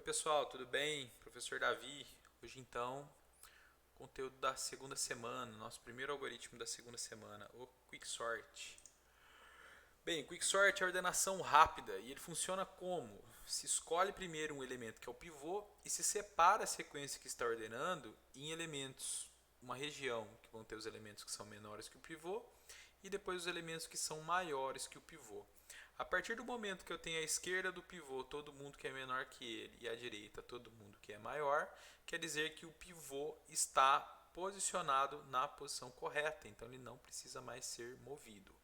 Pessoal, tudo bem? Professor Davi. Hoje então, conteúdo da segunda semana, nosso primeiro algoritmo da segunda semana, o Quicksort. Bem, Quicksort é a ordenação rápida e ele funciona como? Se escolhe primeiro um elemento que é o pivô e se separa a sequência que está ordenando em elementos, uma região que vão ter os elementos que são menores que o pivô e depois os elementos que são maiores que o pivô. A partir do momento que eu tenho a esquerda do pivô todo mundo que é menor que ele e a direita todo mundo que é maior, quer dizer que o pivô está posicionado na posição correta, então ele não precisa mais ser movido.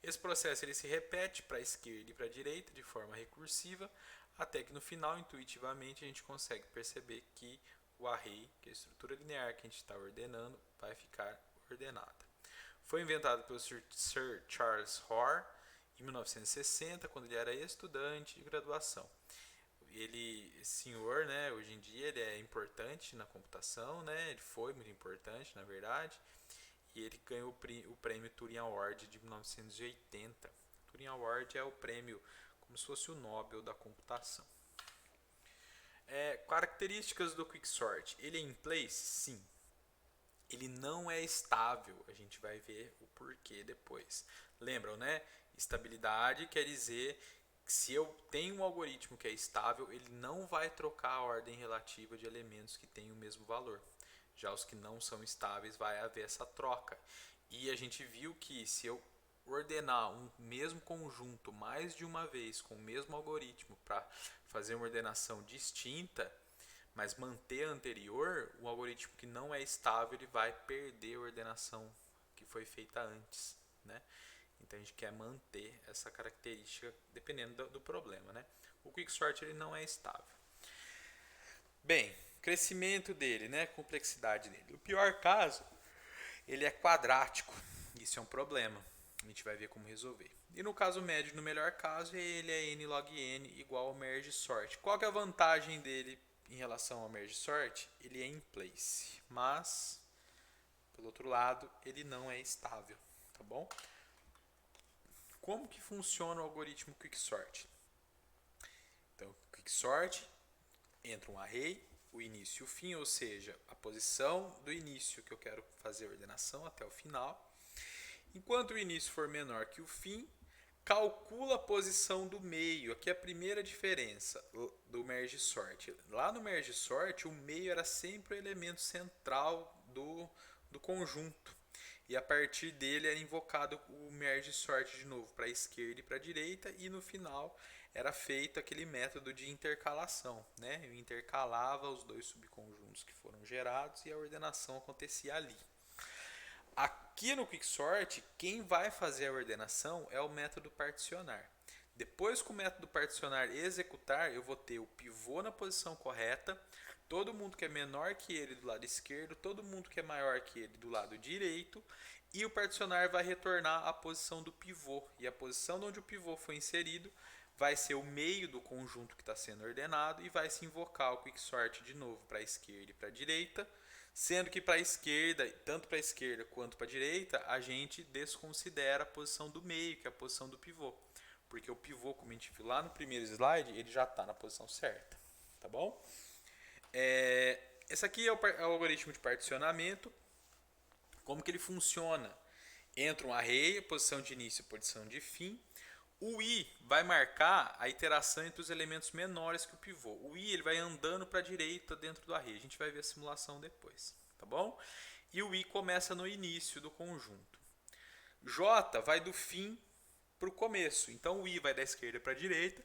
Esse processo ele se repete para a esquerda e para a direita de forma recursiva, até que no final, intuitivamente, a gente consegue perceber que o array, que é a estrutura linear que a gente está ordenando, vai ficar ordenada. Foi inventado pelo Sir Charles Hoare em 1960, quando ele era estudante de graduação. Esse senhor, né, hoje em dia ele é importante na computação, né, ele foi muito importante, na verdade, e ele ganhou o prêmio Turing Award de 1980. O Turing Award é o prêmio como se fosse o Nobel da computação. Características do Quicksort. Ele é in place? Sim. Ele não é estável, a gente vai ver o porquê depois. Lembram, né? Estabilidade quer dizer que se eu tenho um algoritmo que é estável, ele não vai trocar a ordem relativa de elementos que têm o mesmo valor. Já os que não são estáveis, vai haver essa troca. E a gente viu que se eu ordenar um mesmo conjunto mais de uma vez com o mesmo algoritmo para fazer uma ordenação distinta, mas manter a anterior, o algoritmo que não é estável ele vai perder a ordenação que foi feita antes, né? Então a gente quer manter essa característica dependendo do problema, né? O Quicksort ele não é estável. Bem, crescimento dele, né? Complexidade dele. No pior caso, ele é quadrático. Isso é um problema. A gente vai ver como resolver. E no caso médio, no melhor caso, ele é n log n igual ao merge sort. Qual que é a vantagem dele em relação ao merge sort? Ele é in place, mas pelo outro lado, ele não é estável, tá bom? Como que funciona o algoritmo Quicksort? Então, Quicksort entra um array, o início e o fim, ou seja, a posição do início que eu quero fazer a ordenação até o final. Enquanto o início for menor que o fim, calcula a posição do meio. Aqui é a primeira diferença do merge sort. Lá no merge sort, o meio era sempre o elemento central do conjunto. E a partir dele era invocado o merge sort de novo para a esquerda e para a direita, e no final era feito aquele método de intercalação, né? Eu intercalava os dois subconjuntos que foram gerados e a ordenação acontecia ali. Aqui no Quicksort, quem vai fazer a ordenação é o método particionar. Depois que o método particionar executar, eu vou ter o pivô na posição correta, todo mundo que é menor que ele do lado esquerdo, todo mundo que é maior que ele do lado direito, e o particionar vai retornar a posição do pivô. E a posição onde o pivô foi inserido vai ser o meio do conjunto que está sendo ordenado e vai se invocar o Quicksort de novo para a esquerda e para a direita, sendo que para a esquerda, tanto para a esquerda quanto para a direita, a gente desconsidera a posição do meio, que é a posição do pivô. Porque o pivô, como a gente viu lá no primeiro slide, ele já está na posição certa. Tá bom? Esse aqui é o algoritmo de particionamento. Como que ele funciona? Entra um array, posição de início e posição de fim. O i vai marcar a iteração entre os elementos menores que o pivô. O i ele vai andando para a direita dentro do array. A gente vai ver a simulação depois, tá bom? E o i começa no início do conjunto. J vai do fim para o começo. Então o i vai da esquerda para a direita,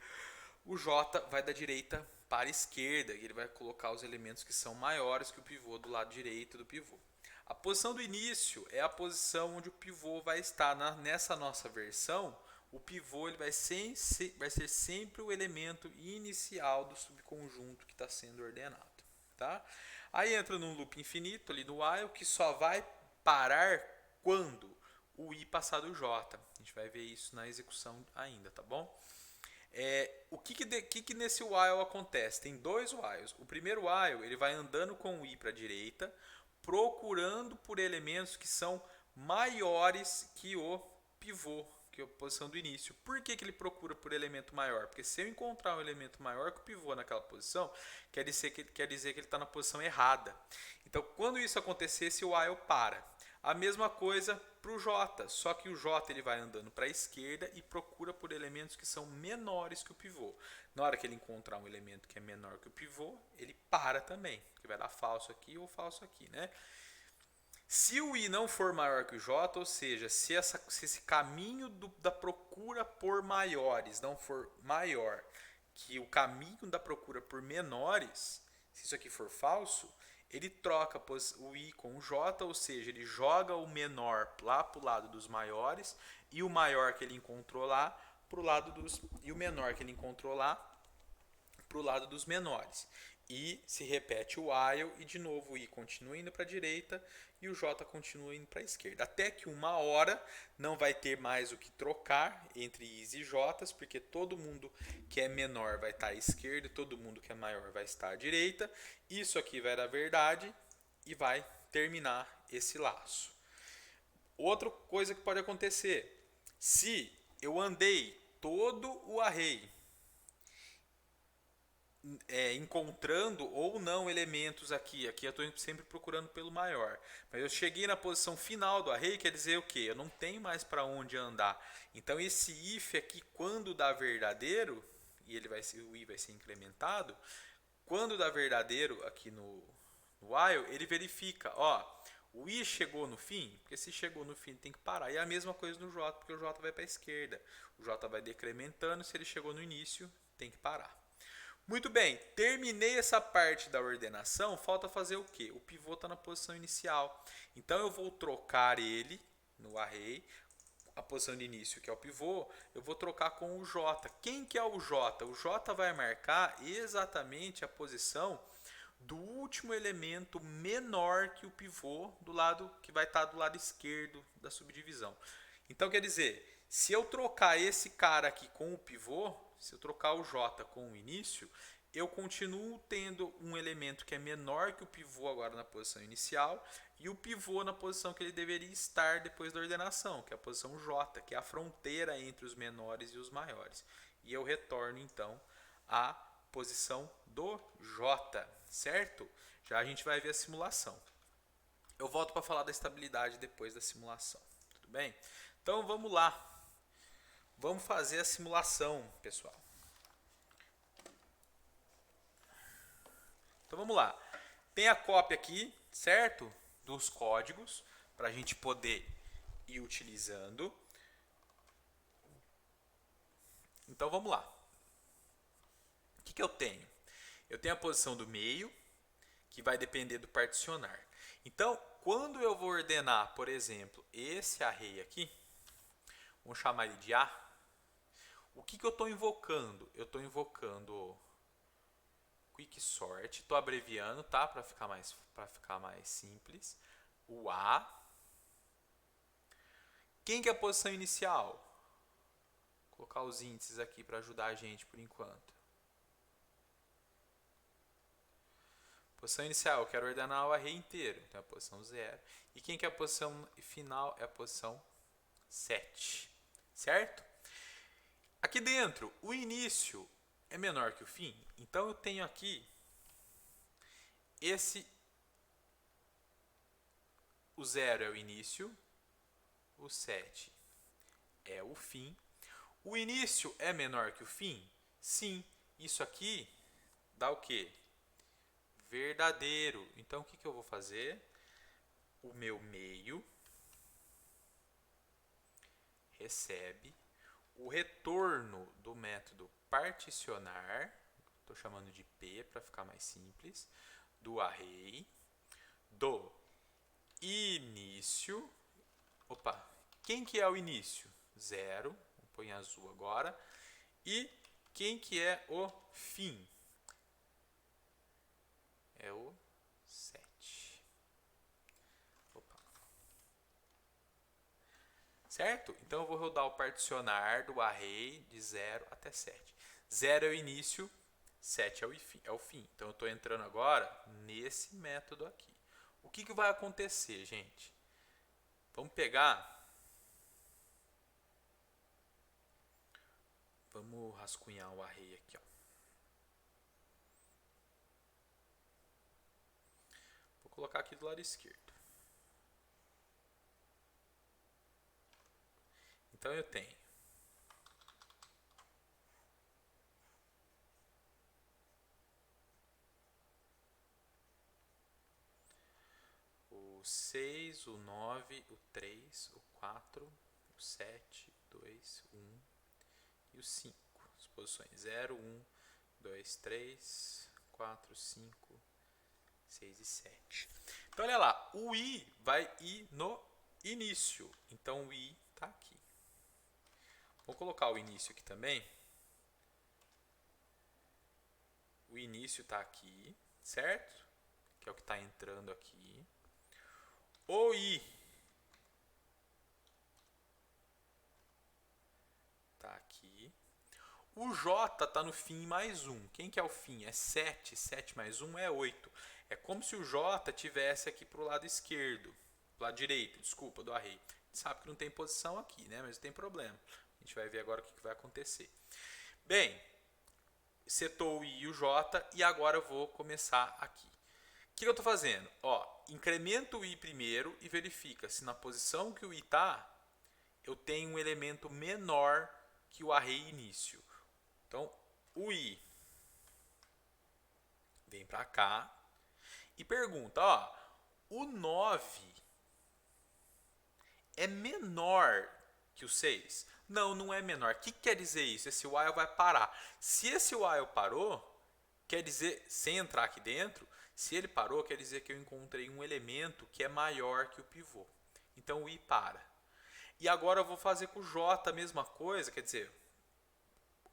o j vai da direita para a esquerda. E ele vai colocar os elementos que são maiores que o pivô do lado direito do pivô. A posição do início é a posição onde o pivô vai estar. Nessa nossa versão, o pivô ele vai ser sempre o elemento inicial do subconjunto que está sendo ordenado. Tá? Aí entra num loop infinito ali no while, que só vai parar quando o i passar do j. A gente vai ver isso na execução ainda, tá bom? O que nesse while acontece? Tem dois whiles. O primeiro while ele vai andando com o i para a direita, procurando por elementos que são maiores que o pivô que a posição do início. Por que ele procura por elemento maior? Porque se eu encontrar um elemento maior que o pivô naquela posição, quer dizer que ele está na posição errada. Então, quando isso acontecer, esse while para. A mesma coisa para o J, só que o J ele vai andando para a esquerda e procura por elementos que são menores que o pivô. Na hora que ele encontrar um elemento que é menor que o pivô, ele para também, que vai dar falso aqui ou falso aqui, né? Se o I não for maior que o J, ou seja, se esse caminho da procura por maiores não for maior que o caminho da procura por menores, se isso aqui for falso, ele troca o I com o J, ou seja, ele joga o menor lá para o lado dos maiores e o maior que ele encontrou lá para o lado dos e o menor que ele encontrou lá para o lado dos menores. E se repete o while e de novo o I continua indo para a direita e o J continua indo para a esquerda. Até que uma hora não vai ter mais o que trocar entre I's e J's, porque todo mundo que é menor vai estar à esquerda e todo mundo que é maior vai estar à direita. Isso aqui vai dar verdade e vai terminar esse laço. Outra coisa que pode acontecer, se eu andei todo o array encontrando ou não elementos aqui eu estou sempre procurando pelo maior, mas eu cheguei na posição final do array, quer dizer o que? Eu não tenho mais para onde andar. Então esse if aqui, quando dá verdadeiro, e o i vai ser incrementado, quando dá verdadeiro aqui no while, ele verifica, ó, o i chegou no fim, porque se chegou no fim tem que parar. E a mesma coisa no j, porque o j vai para a esquerda, o j vai decrementando, se ele chegou no início tem que parar. Muito bem, terminei essa parte da ordenação, falta fazer o quê? O pivô está na posição inicial. Então eu vou trocar ele no array, a posição de início que é o pivô, eu vou trocar com o J. Quem que é o J? O J vai marcar exatamente a posição do último elemento menor que o pivô do lado que vai estar do lado esquerdo da subdivisão. Então quer dizer, se eu trocar esse cara aqui com o pivô, se eu trocar o J com o início, eu continuo tendo um elemento que é menor que o pivô agora na posição inicial e o pivô na posição que ele deveria estar depois da ordenação, que é a posição J, que é a fronteira entre os menores e os maiores. E eu retorno então à posição do J, certo? Já a gente vai ver a simulação. Eu volto para falar da estabilidade depois da simulação, tudo bem? Então vamos lá. Vamos fazer a simulação, pessoal. Então vamos lá. Tem a cópia aqui, certo? Dos códigos, para a gente poder ir utilizando. Então vamos lá. O que eu tenho? Eu tenho a posição do meio, que vai depender do particionar. Então, quando eu vou ordenar, por exemplo, esse array aqui, vamos chamar ele de A. O que eu estou invocando? Eu estou invocando quicksort, estou abreviando, tá? Para ficar mais simples. O A. Quem que é a posição inicial? Vou colocar os índices aqui para ajudar a gente por enquanto. Posição inicial, eu quero ordenar o array inteiro, então é a posição 0. E quem que é a posição final? É a posição 7, certo? Aqui dentro, o início é menor que o fim, então eu tenho aqui o 0 é o início, o 7 é o fim. O início é menor que o fim? Sim, isso aqui dá o quê? Verdadeiro. Então o que eu vou fazer? O meu meio recebe o retorno do método particionar, estou chamando de P para ficar mais simples, do array, do início. Opa, quem que é o início? 0, vou pôr em azul agora. E quem que é o fim? É o 7. Opa. Certo? Então eu vou rodar o particionar do array de 0 até 7. 0 é o início, 7 é o fim. Então eu estou entrando agora nesse método aqui. O que vai acontecer, gente? Vamos pegar Vamos rascunhar o array aqui, ó. Vou colocar aqui do lado esquerdo. Então eu tenho o 6, o 9, o 3, o 4, o 7, 2, 1 e o 5. As posições 0, 1, 2, 3, 4, 5, 6 e 7. Então olha lá, o i vai ir no início. Então o i está aqui. Vou colocar o início aqui também. O início está aqui, certo? Que é o que está entrando aqui. O i está aqui. O j está no fim mais 1. Quem que é o fim? É 7. 7 mais 1 é 8. É como se o j tivesse aqui para o lado esquerdo. Pro lado direito, desculpa, do array. A gente sabe que não tem posição aqui, né? Mas não tem problema. A gente vai ver agora o que vai acontecer. Bem, setou o i e o j e agora eu vou começar aqui. O que eu estou fazendo? Ó, incremento o i primeiro e verifica se na posição que o i está, eu tenho um elemento menor que o array início. Então, o i vem para cá e pergunta, ó, o 9 é menor que o 6? Não, não é menor. O que quer dizer isso? Esse while vai parar. Se esse while parou, quer dizer, sem entrar aqui dentro, se ele parou, quer dizer que eu encontrei um elemento que é maior que o pivô. Então o i para. E agora eu vou fazer com o j a mesma coisa, quer dizer,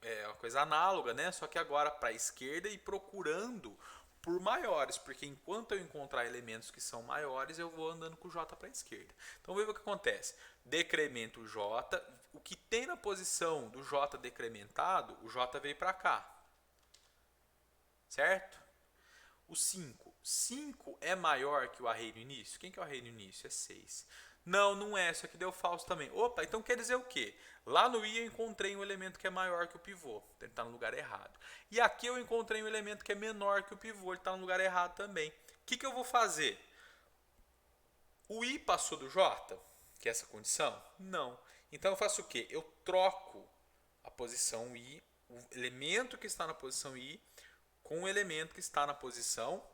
é uma coisa análoga, né? Só que agora para a esquerda e procurando por maiores, porque enquanto eu encontrar elementos que são maiores, eu vou andando com o j para a esquerda. Então veja o que acontece. Decremento o j, o que tem na posição do j decrementado, o j veio para cá. Certo? O 5. 5 é maior que o array no início? Quem que é o array no início? É 6. Não, não é. Isso aqui deu falso também. Opa, então quer dizer o quê? Lá no i eu encontrei um elemento que é maior que o pivô. Então ele está no lugar errado. E aqui eu encontrei um elemento que é menor que o pivô. Ele está no lugar errado também. O que eu vou fazer? O i passou do j? Que é essa condição? Não. Então eu faço o quê? Eu troco a posição i, o elemento que está na posição i, com o elemento que está na posição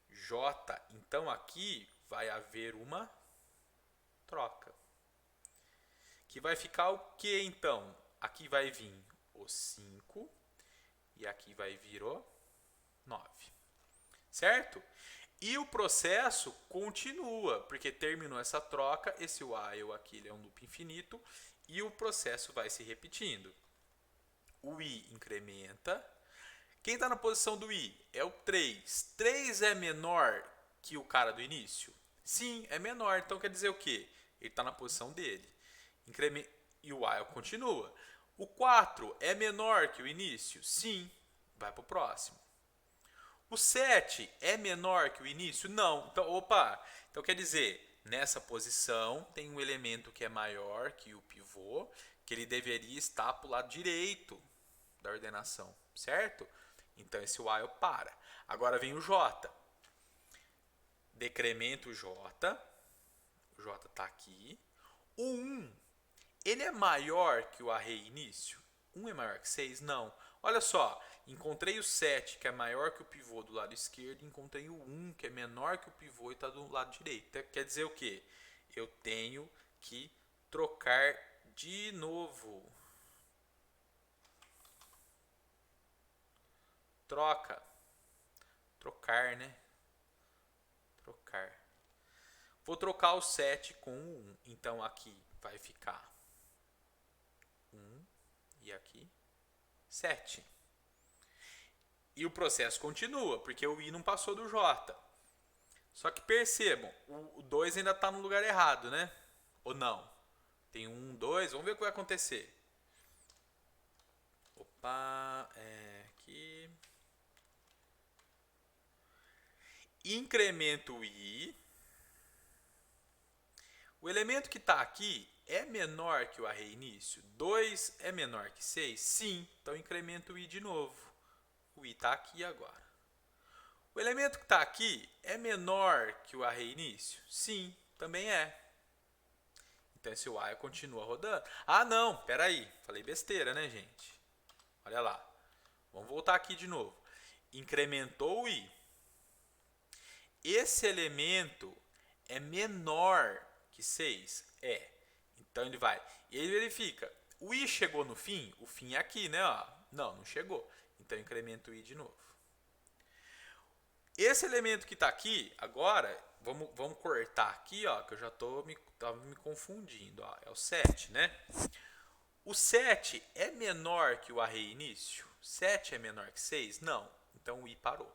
j. Então aqui vai haver uma troca. Que vai ficar o que então? Aqui vai vir o 5 e aqui vai vir o 9. Certo? E o processo continua, porque terminou essa troca, esse while aqui ele é um loop infinito e o processo vai se repetindo. O i incrementa. Quem está na posição do i? É o 3. 3 é menor que o cara do início? Sim, é menor. Então quer dizer o quê? Ele está na posição dele. Incrementa. E o while continua. O 4 é menor que o início? Sim. Vai para o próximo. O 7 é menor que o início? Não. Então, opa. Então quer dizer, nessa posição tem um elemento que é maior que o pivô, que ele deveria estar para o lado direito da ordenação, certo? Então esse while para. Agora vem o j. Decremento o j. O j está aqui. O 1, ele é maior que o array início? 1 é maior que 6? Não. Olha só, encontrei o 7, que é maior que o pivô do lado esquerdo, e encontrei o 1, que é menor que o pivô e está do lado direito. Quer dizer o quê? Eu tenho que trocar de novo. Troca. Trocar, né? Trocar. Vou trocar o 7 com o 1. Então aqui vai ficar 1 e aqui 7. E o processo continua, porque o i não passou do j. Só que percebam, o 2 ainda está no lugar errado, né? Ou não? Tem 1, 2, vamos ver o que vai acontecer. Opa, aqui. Incremento o i. O elemento que está aqui é menor que o array início? 2 é menor que 6? Sim, então incremento o i de novo. O i está aqui agora. O elemento que está aqui é menor que o array início? Sim, também é. Então esse while continua rodando. Ah não, peraí, falei besteira, né gente? Olha lá, vamos voltar aqui de novo. Incrementou o i. Esse elemento é menor que 6? É. Então ele vai. E ele verifica. O i chegou no fim? O fim é aqui, né? Ó. Não, não chegou. Então incrementa o i de novo. Esse elemento que está aqui, agora, vamos cortar aqui, ó, que eu já estava me confundindo. Ó, é o 7, né? O 7 é menor que o array início? 7 é menor que 6? Não. Então o i parou.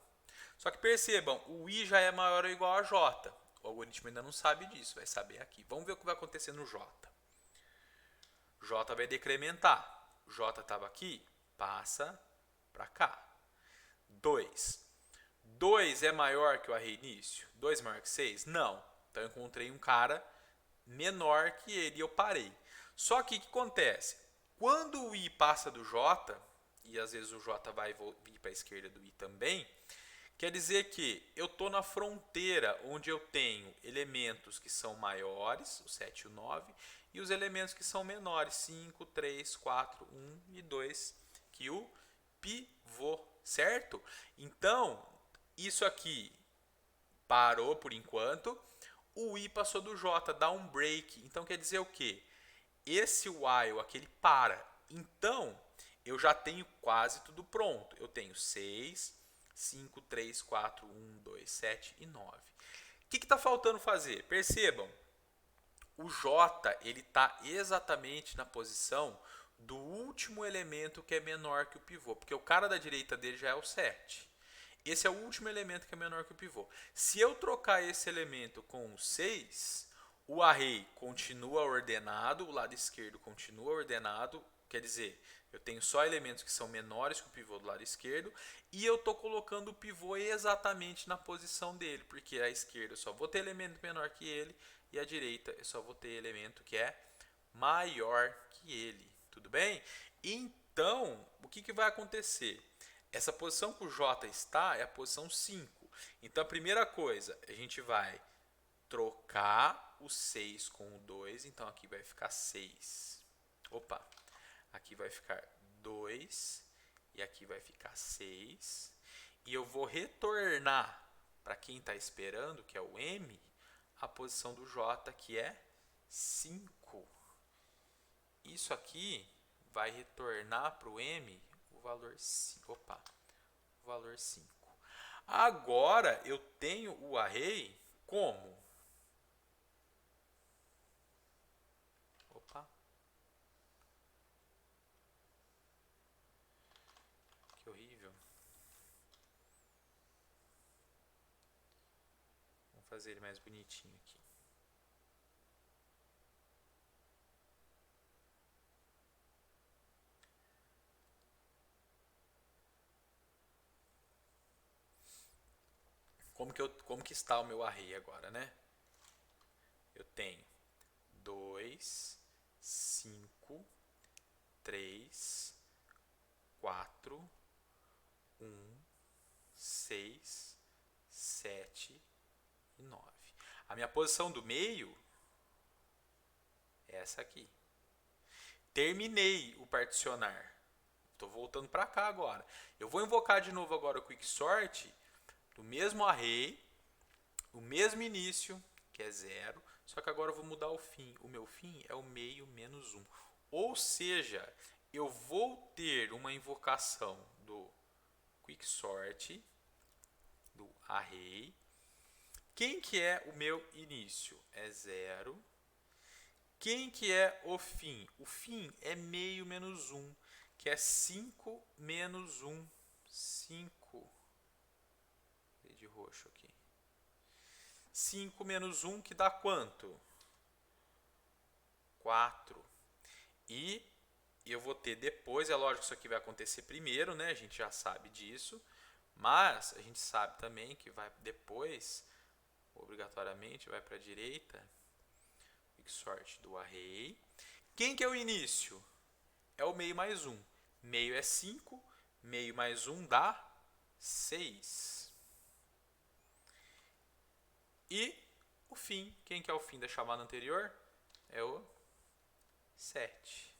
Só que percebam, o i já é maior ou igual a j. O algoritmo ainda não sabe disso, vai saber aqui. Vamos ver o que vai acontecer no j. J vai decrementar. J estava aqui, passa para cá. 2. 2 é maior que o array início? 2 é maior que 6? Não. Então eu encontrei um cara menor que ele e eu parei. Só que o que acontece? Quando o i passa do j, e às vezes o j vai vir para a esquerda do i também, quer dizer que eu estou na fronteira onde eu tenho elementos que são maiores, o 7 e o 9, e os elementos que são menores, 5, 3, 4, 1 e 2, que o pivô, certo? Então, isso aqui parou por enquanto, o i passou do j, dá um break. Então quer dizer o quê? Esse while aqui ele para. Então, eu já tenho quase tudo pronto. Eu tenho 6, 5, 3, 4, 1, 2, 7 e 9. O que está faltando fazer? Percebam, o j ele está exatamente na posição do último elemento que é menor que o pivô, porque o cara da direita dele já é o 7. Esse é o último elemento que é menor que o pivô. Se eu trocar esse elemento com o 6, o array continua ordenado, o lado esquerdo continua ordenado, quer dizer, eu tenho só elementos que são menores que o pivô do lado esquerdo, e eu estou colocando o pivô exatamente na posição dele, porque à esquerda eu só vou ter elemento menor que ele, e à direita eu só vou ter elemento que é maior que ele. Tudo bem? Então, o que vai acontecer? Essa posição que o J está é a posição 5. Então, a primeira coisa, a gente vai trocar o 6 com o 2. Então, aqui vai ficar 6. Opa! Aqui vai ficar 2. E aqui vai ficar 6. E eu vou retornar para quem está esperando, que é o M, a posição do J, que é 5. Isso aqui vai retornar para o M o valor 5. Opa, o valor 5. Agora eu tenho o array como? Opa. Que horrível. Vamos fazer ele mais bonitinho aqui. Como que está o meu array agora, né? Eu tenho 2, 5, 3, 4, 1, 6, 7 e 9. A minha posição do meio é essa aqui. Terminei o particionar. Estou voltando para cá agora. Eu vou invocar de novo agora o Quicksort do mesmo array, o mesmo início, que é 0, só que agora eu vou mudar o fim. O meu fim é o meio menos 1. Ou seja, eu vou ter uma invocação do Quicksort, do array. Quem que é o meu início? É 0. Quem que é o fim? O fim é meio menos 1, que é 5 menos 1. 5. De roxo aqui. 5 menos 1, que dá quanto? 4. E eu vou ter depois, é lógico que isso aqui vai acontecer primeiro, né? A gente já sabe disso. Mas a gente sabe também que vai depois, obrigatoriamente, vai para a direita. quicksort do array. Quem que é o início? É o meio mais 1. Meio é 5, meio mais 1 dá 6. E o fim, quem que é o fim da chamada anterior? É o 7.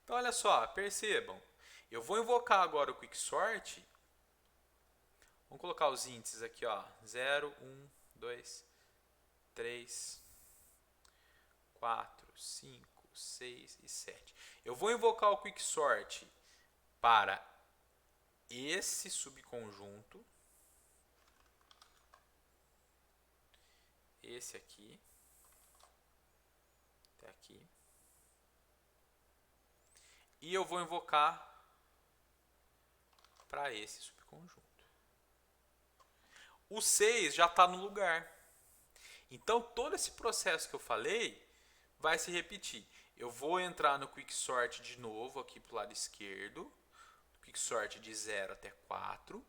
Então, olha só, percebam. Eu vou invocar agora o quicksort. Vamos colocar os índices aqui, ó. 0, 1, 2, 3, 4, 5, 6 e 7. Eu vou invocar o quicksort para esse subconjunto. Esse aqui. Até aqui. E eu vou invocar para esse subconjunto. O 6 já está no lugar. Então, todo esse processo que eu falei vai se repetir. Eu vou entrar no quicksort de novo aqui para o lado esquerdo. Quicksort de 0 até 4.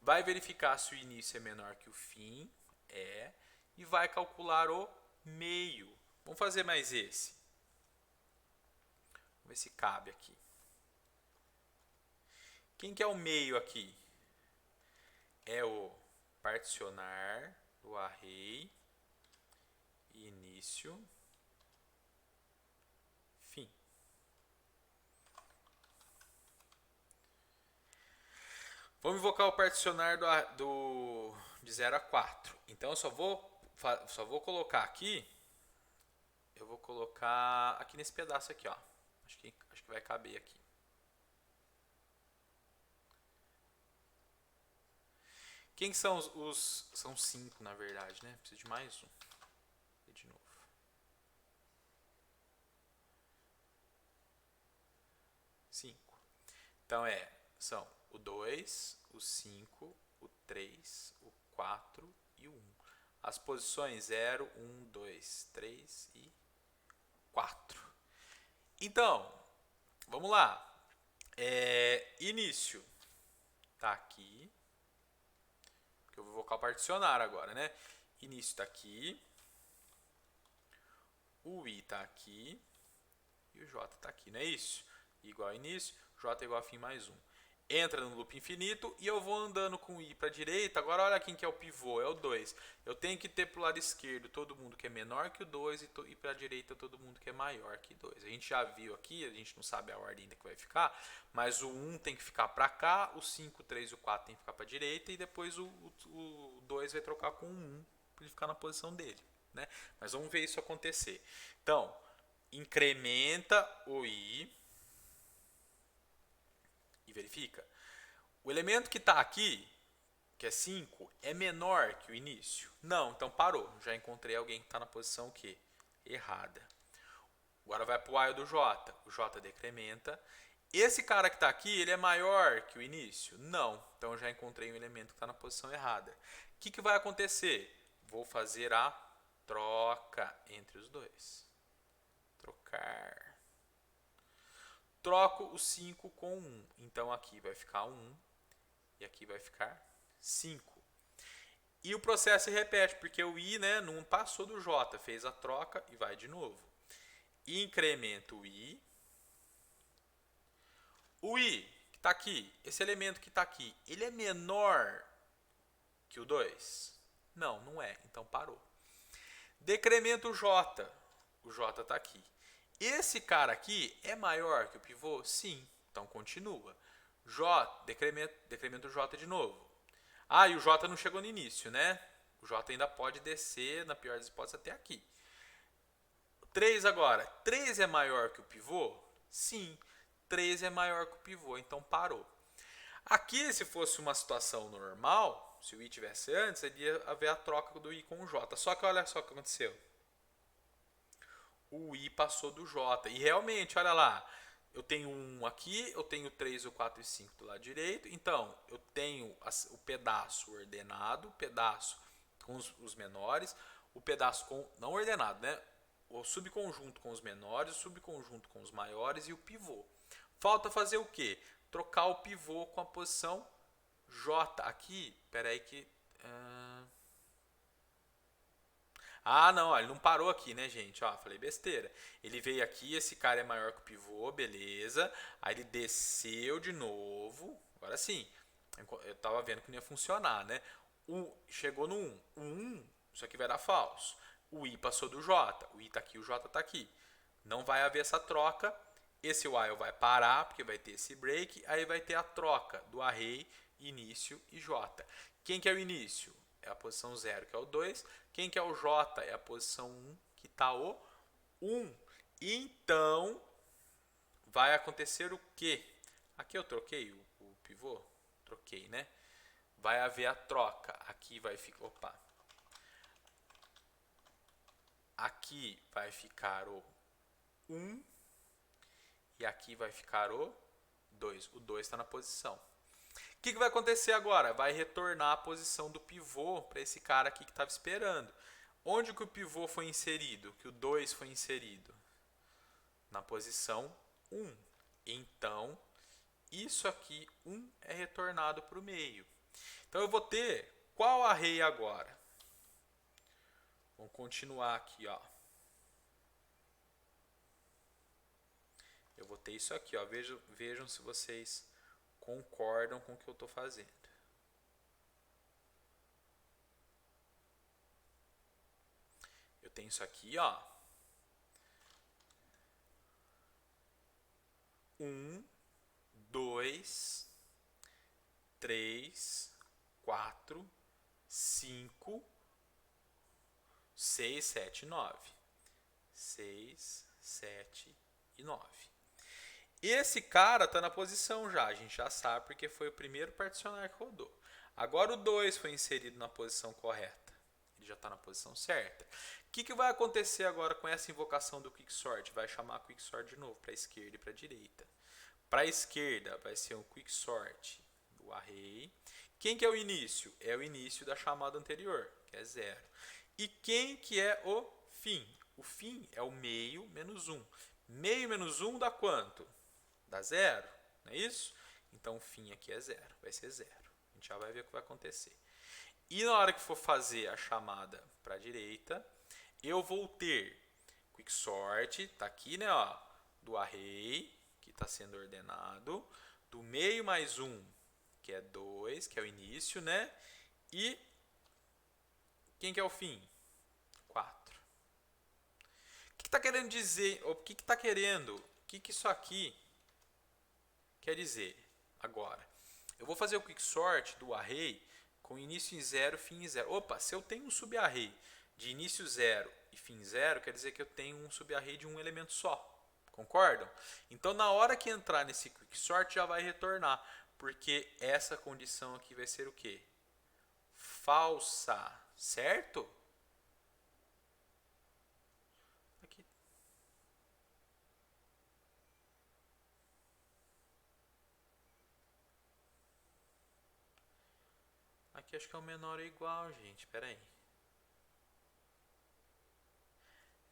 Vai verificar se o início é menor que o fim. E vai calcular o meio. Vamos fazer mais esse. Vamos ver se cabe aqui. Quem que é o meio aqui? É o particionar do array início fim. Vamos invocar o particionar de 0 a 4. Então eu só vou colocar aqui. Eu vou colocar aqui nesse pedaço aqui, ó. Acho que vai caber aqui. Quem são são 5, na verdade, né? Preciso de mais um. De novo. Cinco. Então são o 2, o 5, o 3, o 4 e o 1. As posições 0, 1, 2, 3 e 4. Então, vamos lá. Início está aqui. Que eu vou invocar o particionar agora, né? Início está aqui. O I está aqui. E o J está aqui, não é isso? I igual a início, J igual a fim mais 1. Entra no loop infinito e eu vou andando com o I para a direita. Agora olha quem que é o pivô, é o 2. Eu tenho que ter para o lado esquerdo todo mundo que é menor que o 2 e para a direita todo mundo que é maior que 2. A gente já viu aqui, a gente não sabe a ordem ainda que vai ficar, mas o 1 tem que ficar para cá, o 5, o 3 e o 4 tem que ficar para a direita e depois o 2 vai trocar com o 1 para ele ficar na posição dele, né? Mas vamos ver isso acontecer. Então, incrementa o I e verifica. O elemento que está aqui, que é 5, é menor que o início? Não, então parou. Já encontrei alguém que está na posição o quê? Errada. Agora vai para o A do J. O J decrementa. Esse cara que está aqui, ele é maior que o início? Não. Então já encontrei um elemento que está na posição errada. O que vai acontecer? Vou fazer a troca entre os dois. Trocar. Troco o 5 com 1. Então aqui vai ficar 1 e aqui vai ficar 5. E o processo se repete, porque o I, né, não passou do J, fez a troca e vai de novo. Incremento o I. O I, que está aqui, esse elemento que está aqui, ele é menor que o 2? Não, não é, então parou. Decremento o J. O J está aqui. Esse cara aqui é maior que o pivô? Sim. Então continua. J, decremento o J de novo. Ah, e o J não chegou no início, né? O J ainda pode descer, na pior das hipóteses, até aqui. 3 agora. 3 é maior que o pivô? Sim. 3 é maior que o pivô, então parou. Aqui, se fosse uma situação normal, se o I tivesse antes, iria haver a troca do I com o J. Só que olha só o que aconteceu. O I passou do J. E realmente, olha lá, eu tenho 1 aqui, eu tenho 3, 4 e 5 do lado direito. Então, eu tenho o pedaço ordenado, o pedaço com os menores, o pedaço não ordenado, né? O subconjunto com os menores, o subconjunto com os maiores e o pivô. Falta fazer o quê? Trocar o pivô com a posição J. Aqui, espera aí que... Ah, não, ó, ele não parou aqui, né, gente? Ó, falei besteira. Ele veio aqui, esse cara é maior que o pivô, beleza. Aí ele desceu de novo. Agora sim. Eu tava vendo que não ia funcionar, né? Chegou no 1. O 1, isso aqui vai dar falso. O I passou do J. O I tá aqui, o J tá aqui. Não vai haver essa troca. Esse while vai parar, porque vai ter esse break. Aí vai ter a troca do array, início e J. Quem que é o início? É a posição 0, que é o 2. Quem que é o J? É a posição 1, que está o 1. Então, vai acontecer o quê? Aqui eu troquei o pivô? Troquei, né? Vai haver a troca. Aqui vai ficar... Opa. Aqui vai ficar o 1. E aqui vai ficar o 2. O 2 está na posição. O que vai acontecer agora? Vai retornar a posição do pivô para esse cara aqui que estava esperando. Onde que o pivô foi inserido? Que o 2 foi inserido? Na posição 1. Então, isso aqui, 1 é retornado para o meio. Então, eu vou ter qual array agora? Vamos continuar aqui, ó. Eu vou ter isso aqui, ó. Vejam se vocês concordam com o que eu estou fazendo. Eu tenho isso aqui, ó. 1, 2, 3, 4, 5, 6, 7, 9. 6, 7 e 9. Esse cara está na posição já, a gente já sabe porque foi o primeiro particionar que rodou. Agora o 2 foi inserido na posição correta. Ele já está na posição certa. O que vai acontecer agora com essa invocação do quicksort? Vai chamar quicksort de novo para a esquerda e para a direita. Para a esquerda vai ser um quicksort do array. Quem que é o início? É o início da chamada anterior, que é 0. E quem que é o fim? O fim é o meio menos 1. Meio menos 1 dá quanto? Dá 0, não é isso? Então o fim aqui é 0, vai ser 0. A gente já vai ver o que vai acontecer. E na hora que for fazer a chamada para a direita, eu vou ter quicksort, está aqui, né, ó, do array, que está sendo ordenado, do meio mais 1, que é 2, que é o início, né? E quem que é o fim? 4. O que está querendo dizer? O que está querendo? O que isso aqui quer dizer? Agora, eu vou fazer o quicksort do array com início em 0 e fim em 0. Opa, se eu tenho um subarray de início 0 e fim 0, quer dizer que eu tenho um subarray de um elemento só. Concordam? Então, na hora que entrar nesse quicksort, já vai retornar, porque essa condição aqui vai ser o quê? Falsa, certo? Aqui. Aqui acho que é o menor ou igual, gente. Espera aí.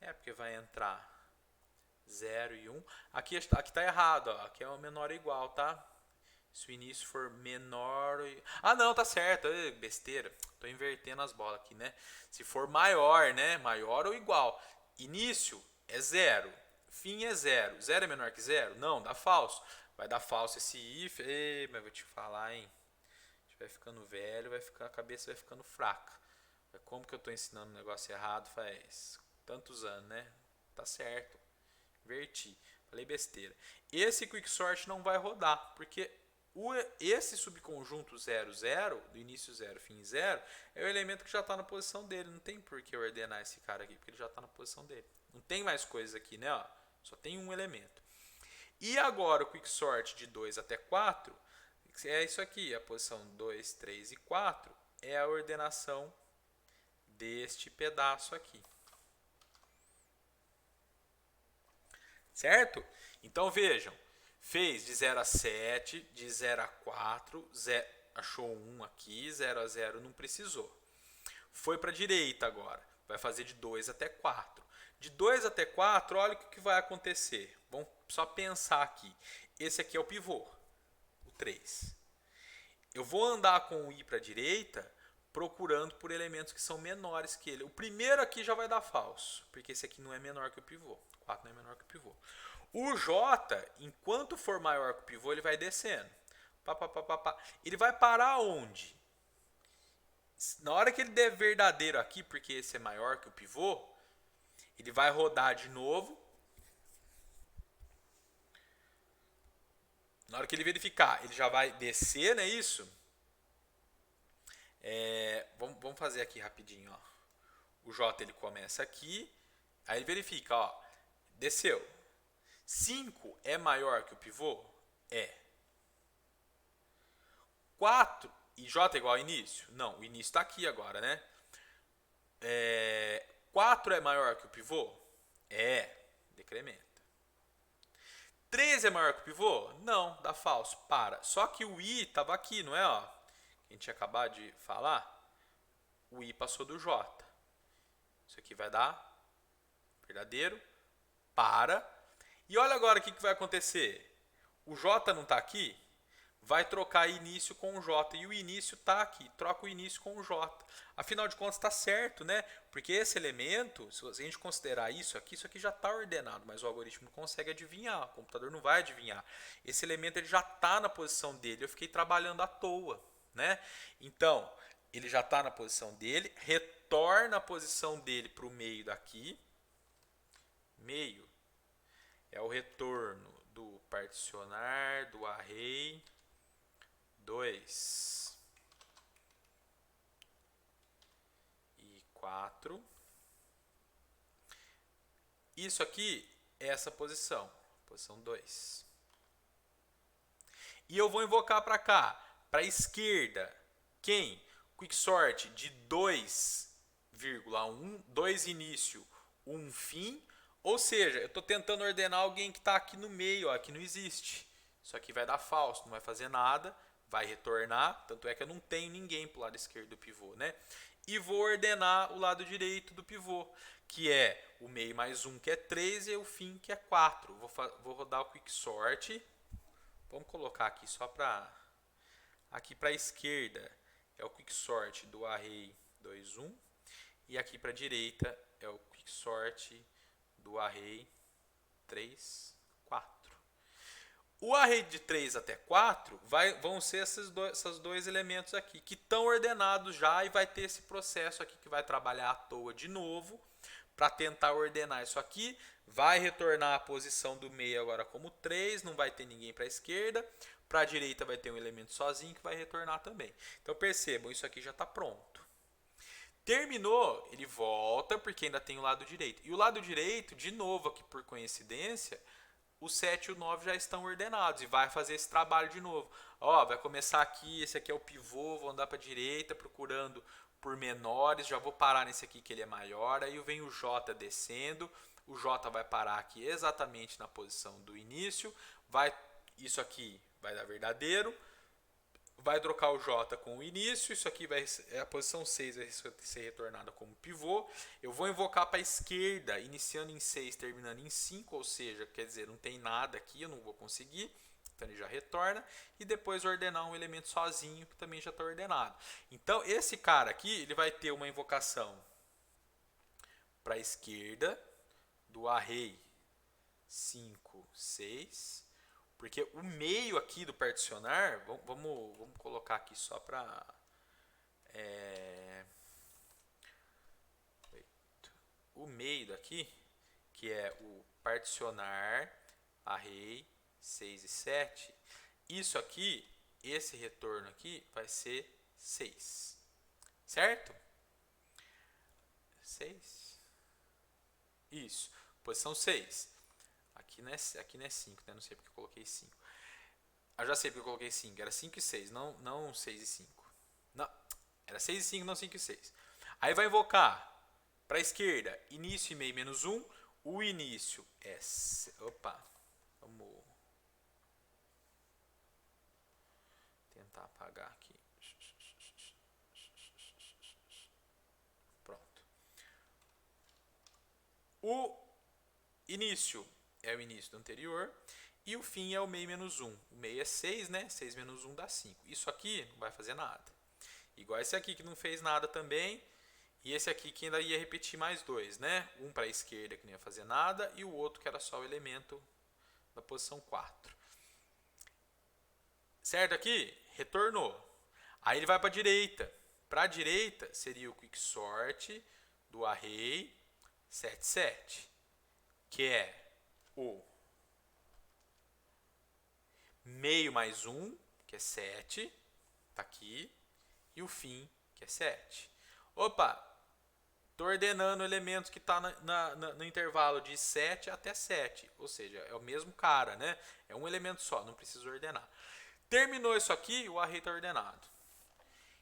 É, porque vai entrar 0 e 1. Aqui está errado, ó. Aqui é o menor ou igual, tá? Se o início for menor... Ah, não, tá certo. Besteira. Tô invertendo as bolas aqui, né? Se for maior, né? Maior ou igual. Início é 0. Fim é 0. 0 é menor que 0? Não, dá falso. Vai dar falso esse if. Ei, mas vou te falar, hein? A gente vai ficando velho, a cabeça vai ficando fraca. Como que eu tô ensinando um negócio errado faz tantos anos, né? Tá certo. Inverti. Falei besteira. Esse quicksort não vai rodar, porque esse subconjunto 0, 0, do início 0, fim 0, é o elemento que já está na posição dele. Não tem por que eu ordenar esse cara aqui, porque ele já está na posição dele. Não tem mais coisas aqui, né? Ó, só tem um elemento. E agora o quicksort de 2 até 4 é isso aqui. A posição 2, 3 e 4 é a ordenação deste pedaço aqui. Certo? Então vejam, fez de 0 a 7, de 0 a 4, achou 1 aqui, 0 a 0 não precisou. Foi para a direita agora, vai fazer de 2 até 4. De 2 até 4, olha o que vai acontecer. Vamos só pensar aqui. Esse aqui é o pivô, o 3. Eu vou andar com o i para a direita procurando por elementos que são menores que ele. O primeiro aqui já vai dar falso, porque esse aqui não é menor que o pivô. 4 não é menor que o pivô. O J, enquanto for maior que o pivô, ele vai descendo. Pá, pá, pá, pá, pá. Ele vai parar onde? Na hora que ele der verdadeiro aqui, porque esse é maior que o pivô, ele vai rodar de novo. Na hora que ele verificar, ele já vai descer, não é isso? Vamos fazer aqui rapidinho. Ó. O J ele começa aqui, aí ele verifica, ó, desceu. 5 é maior que o pivô? É. 4 e J é igual ao início? Não, o início está aqui agora, né? 4 é maior que o pivô? É, decrementa. 3 é maior que o pivô? Não, dá falso, para. Só que o I estava aqui, não é? Ó, a gente acabou de falar. O I passou do J. Isso aqui vai dar verdadeiro, para. E olha agora o que vai acontecer. O J não está aqui? Vai trocar início com o J. E o início está aqui. Troca o início com o J. Afinal de contas está certo, né? Porque esse elemento, se a gente considerar isso aqui já está ordenado. Mas o algoritmo não consegue adivinhar. O computador não vai adivinhar. Esse elemento ele já está na posição dele. Eu fiquei trabalhando à toa, né? Então, ele já está na posição dele. Retorna a posição dele para o meio daqui. Meio é o retorno do particionar, do array 2 e 4. Isso aqui é essa posição 2. E eu vou invocar para cá, para a esquerda, quem? Quicksort de 2,1, 2 início, 1 fim. Ou seja, eu estou tentando ordenar alguém que está aqui no meio, ó, que não existe. Isso aqui vai dar falso, não vai fazer nada, vai retornar. Tanto é que eu não tenho ninguém para o lado esquerdo do pivô, né? E vou ordenar o lado direito do pivô, que é o meio mais 1, que é 3, e o fim, que é 4. Vou rodar o Quicksort. Vamos colocar aqui só para... Aqui para a esquerda é o Quicksort do array 2, 1. E aqui para a direita é o Quicksort do array 3, 4. O array de 3 até 4 vão ser esses dois elementos aqui, que estão ordenados já, e vai ter esse processo aqui que vai trabalhar à toa de novo, para tentar ordenar isso aqui. Vai retornar a posição do meio agora como 3, não vai ter ninguém para a esquerda. Para a direita vai ter um elemento sozinho que vai retornar também. Então percebam, isso aqui já está pronto. Terminou, ele volta porque ainda tem o lado direito. E o lado direito, de novo aqui por coincidência, o 7 e o 9 já estão ordenados e vai fazer esse trabalho de novo. Ó, vai começar aqui, esse aqui é o pivô, vou andar para a direita procurando por menores, já vou parar nesse aqui que ele é maior, aí vem o J descendo, o J vai parar aqui exatamente na posição do início, isso aqui vai dar verdadeiro, vai trocar o J com o início, isso aqui a posição 6 vai ser retornada como pivô. Eu vou invocar para a esquerda, iniciando em 6, terminando em 5, ou seja, quer dizer, não tem nada aqui, eu não vou conseguir. Então ele já retorna, e depois ordenar um elemento sozinho, que também já está ordenado. Então esse cara aqui, ele vai ter uma invocação para a esquerda, do array 5, 6, porque o meio aqui do particionar, vamos colocar aqui só para... o meio daqui, que é o particionar, array 6 e 7, isso aqui, esse retorno aqui, vai ser 6. Certo? 6. Isso, posição 6. Aqui não é 5, né? Não sei porque eu coloquei 5. Eu já sei porque eu coloquei 5. Era 5 e 6, não 6 e 5. Não, era 6 e 5, não 5 e 6. Aí vai invocar para a esquerda, início e meio menos 1. O início é... Opa, vamos tentar apagar aqui. Pronto. O início é o início do anterior. E o fim é o meio menos 1. O meio é 6, né? 6 menos 1 dá 5. Isso aqui não vai fazer nada. igual esse aqui que não fez nada também, e esse aqui que ainda ia repetir mais dois, né? Um para a esquerda que não ia fazer nada e o outro que era só o elemento da posição 4. Certo aqui? Retornou. Aí ele vai para a direita. Para a direita seria o quicksort do array 77, que é o meio mais 1, que é 7, tá aqui, e o fim, que é 7. Opa, estou ordenando elementos que está no intervalo de 7 até 7, ou seja, é o mesmo cara, né? É um elemento só, não preciso ordenar. Terminou isso aqui, o array está ordenado.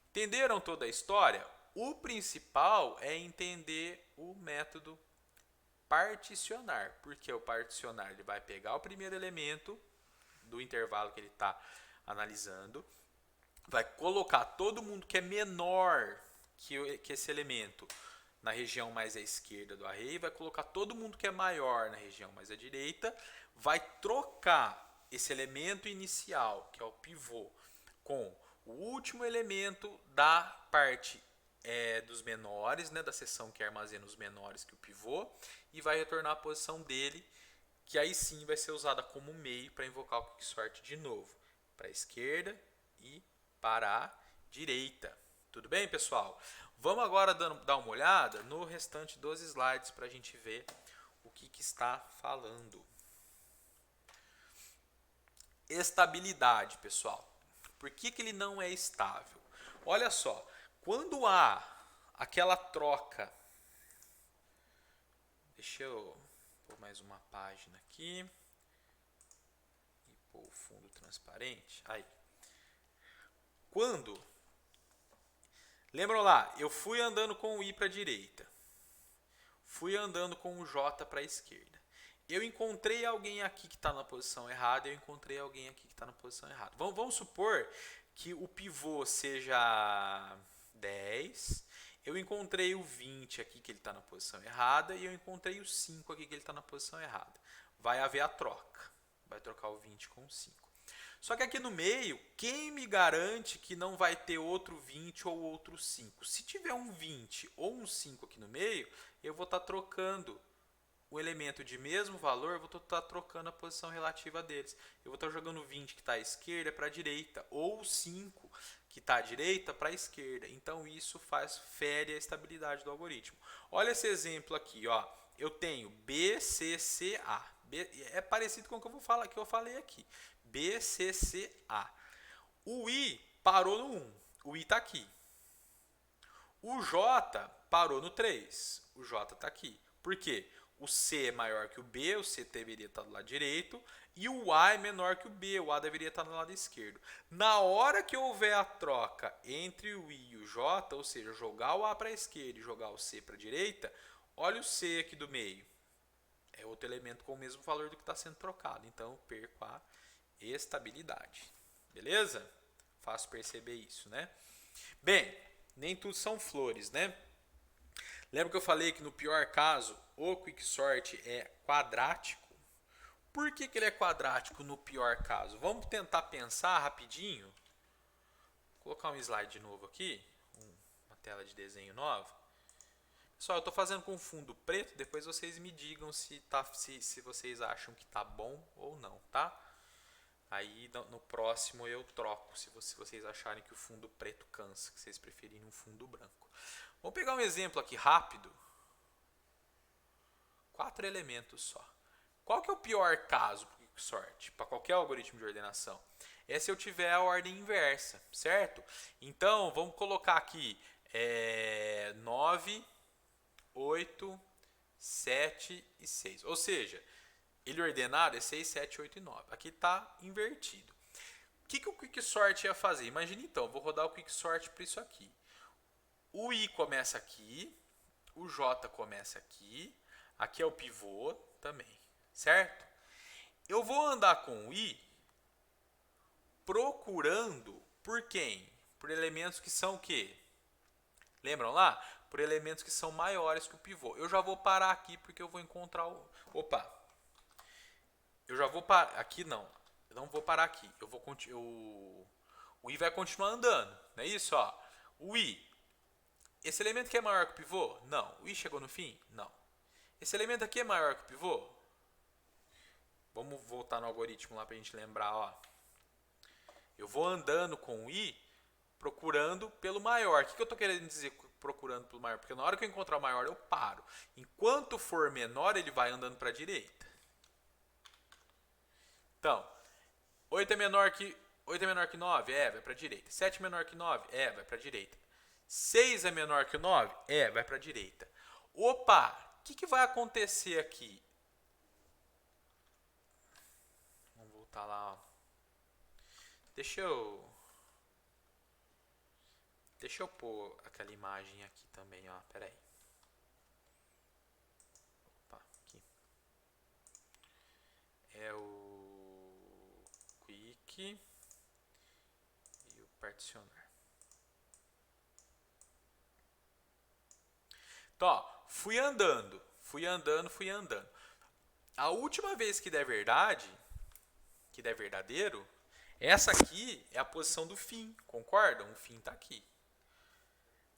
Entenderam toda a história? O principal é entender o método particionar, porque o particionar ele vai pegar o primeiro elemento do intervalo que ele está analisando, vai colocar todo mundo que é menor que esse elemento na região mais à esquerda do array, vai colocar todo mundo que é maior na região mais à direita, vai trocar esse elemento inicial, que é o pivô, com o último elemento da parte dos menores, né, da seção que armazena os menores que o pivô, e vai retornar a posição dele, que aí sim vai ser usada como meio para invocar o quicksort de novo, para a esquerda e para a direita. Tudo bem, pessoal? Vamos agora dar uma olhada no restante dos slides para a gente ver o que está falando. Estabilidade, pessoal. Por que ele não é estável? Olha só, quando há aquela troca... Deixa eu pôr mais uma página aqui. E pôr o fundo transparente. Aí. Quando... Lembram lá, eu fui andando com o I para a direita. Fui andando com o J para a esquerda. Eu encontrei alguém aqui que está na posição errada, eu encontrei alguém aqui que está na posição errada. Vamos supor que o pivô seja 10, eu encontrei o 20 aqui que ele está na posição errada e eu encontrei o 5 aqui que ele está na posição errada. Vai haver a troca, vai trocar o 20 com o 5. Só que aqui no meio, quem me garante que não vai ter outro 20 ou outro 5? Se tiver um 20 ou um 5 aqui no meio, eu vou estar trocando o elemento de mesmo valor, eu vou estar trocando a posição relativa deles. Eu vou estar jogando o 20 que está à esquerda para a direita, ou o 5 que está à direita para a esquerda. Então isso fere a estabilidade do algoritmo. Olha esse exemplo aqui, ó. Eu tenho BCCA. É parecido com o que eu falei aqui. BCCA. O I parou no 1. O I está aqui. O J parou no 3. O J está aqui. Por quê? O C é maior que o B, o C deveria estar do lado direito, e o A é menor que o B, o A deveria estar do lado esquerdo. Na hora que houver a troca entre o I e o J, ou seja, jogar o A para a esquerda e jogar o C para a direita, olha o C aqui do meio. É outro elemento com o mesmo valor do que está sendo trocado, então eu perco a estabilidade. Beleza? Fácil perceber isso, né? Bem, nem tudo são flores, né? Lembra que eu falei que no pior caso o quicksort é quadrático? Por que ele é quadrático no pior caso? Vamos tentar pensar rapidinho. Vou colocar um slide de novo aqui, uma tela de desenho nova. Pessoal, eu estou fazendo com fundo preto, depois vocês me digam se vocês acham que está bom ou não, tá? Aí no próximo eu troco, se vocês acharem que o fundo preto cansa, que vocês preferirem um fundo branco. Vamos pegar um exemplo aqui rápido. 4 elementos só. Qual que é o pior caso para o quicksort, para qualquer algoritmo de ordenação? É se eu tiver a ordem inversa, certo? Então, vamos colocar aqui 9, 8, 7 e 6. Ou seja, ele ordenado é 6, 7, 8 e 9. Aqui está invertido. O que o quicksort ia fazer? Imagina então, eu vou rodar o quicksort para isso aqui. O I começa aqui, o J começa aqui, aqui é o pivô também, certo? Eu vou andar com o I procurando por quem? Por elementos que são o quê? Lembram lá? Por elementos que são maiores que o pivô. Eu já vou parar aqui porque eu vou encontrar o... Opa! Eu já vou parar... Aqui não. Eu não vou parar aqui. O I vai continuar andando. Não é isso? Ó. O I. Esse elemento aqui é maior que o pivô? Não. O I chegou no fim? Não. Esse elemento aqui é maior que o pivô? Vamos voltar no algoritmo lá para a gente lembrar. Ó. Eu vou andando com o I procurando pelo maior. O que eu estou querendo dizer procurando pelo maior? Porque na hora que eu encontrar o maior, eu paro. Enquanto for menor, ele vai andando para a direita. Então, 8 é menor que 9? Vai para a direita. 7 é menor que 9? Vai para a direita. 6 é menor que o 9? Vai para a direita. Opa, o que vai acontecer aqui? Vamos voltar lá. Ó. Deixa eu pôr aquela imagem aqui também, ó. Pera aí. Opa, aqui. É o quick e o particionar. Então, ó, fui andando. A última vez que der verdade, que der verdadeiro, essa aqui é a posição do fim, concordam? O fim está aqui.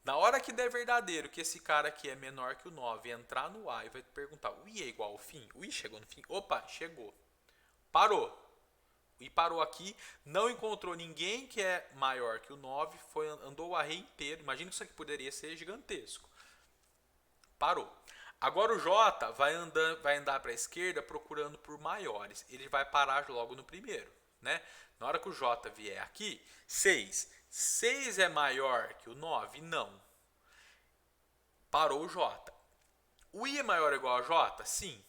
Na hora que der verdadeiro, que esse cara aqui é menor que o 9, entrar no A e vai perguntar, o I é igual ao fim? O I chegou no fim? Opa, chegou. Parou. O I parou aqui, não encontrou ninguém que é maior que o 9, andou o array inteiro. Imagina que isso aqui poderia ser gigantesco. Parou. Agora o J vai andar para a esquerda procurando por maiores. Ele vai parar logo no primeiro. Né? Na hora que o J vier aqui, 6. 6 é maior que o 9? Não. Parou o J. O I é maior ou igual a J? Sim.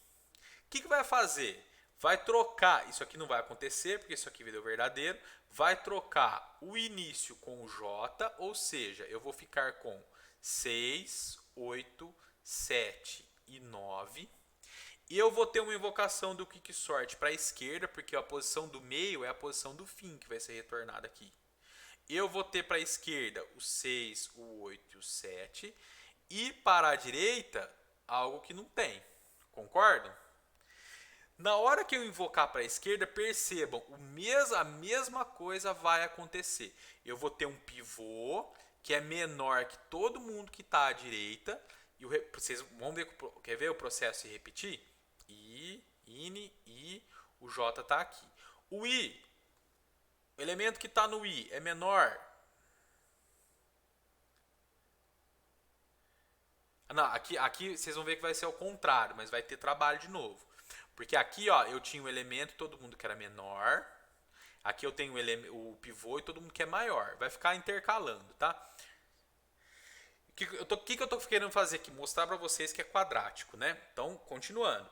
O que vai fazer? Vai trocar, isso aqui não vai acontecer, porque isso aqui deu verdadeiro, vai trocar o início com o J, ou seja, eu vou ficar com 6, 8, 7 e 9. E eu vou ter uma invocação do quicksort para a esquerda, porque a posição do meio é a posição do fim que vai ser retornada aqui. Eu vou ter para a esquerda o 6, o 8 e o 7. E para a direita, algo que não tem. Concordam? Na hora que eu invocar para a esquerda, percebam, a mesma coisa vai acontecer. Eu vou ter um pivô que é menor que todo mundo que está à direita. E vocês vão ver, quer ver o processo se repetir? I, o J está aqui. O I, o elemento que está no I é menor. Não, aqui vocês vão ver que vai ser o contrário, mas vai ter trabalho de novo. Porque aqui ó, eu tinha o elemento, todo mundo que era menor. Aqui eu tenho o pivô e todo mundo que é maior. Vai ficar intercalando, tá? O que eu estou querendo fazer aqui? Mostrar para vocês que é quadrático, né? Então, continuando.